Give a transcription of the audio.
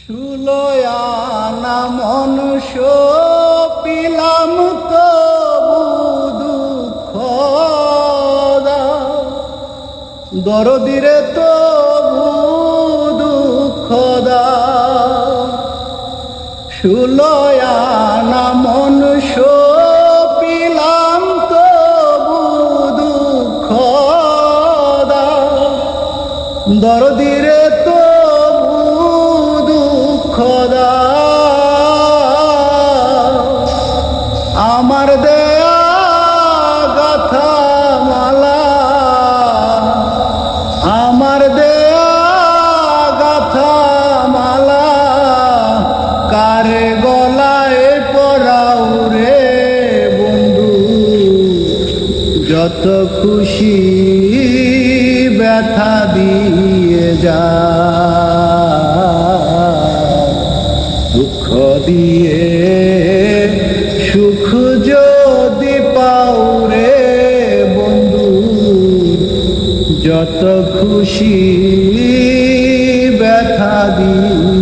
সুলয়ানা মনুষ্য পিলাম তবু দুঃখ দরদিরে তবু দুঃখ সুলয়ানা মনুষ্য পিলাম তবু দুঃখ দরদিরে তবু দুঃখ আমার দেয়া গাথা মালা আমার দেয়া গাথা মালা কারে গলায় পরাও রে বন্ধু যত খুশি ব্যথা দিয়ে যা দুঃখ দিয়ে সুখ যদি পাও রে বন্ধু যত খুশি ব্যথা দিয়ে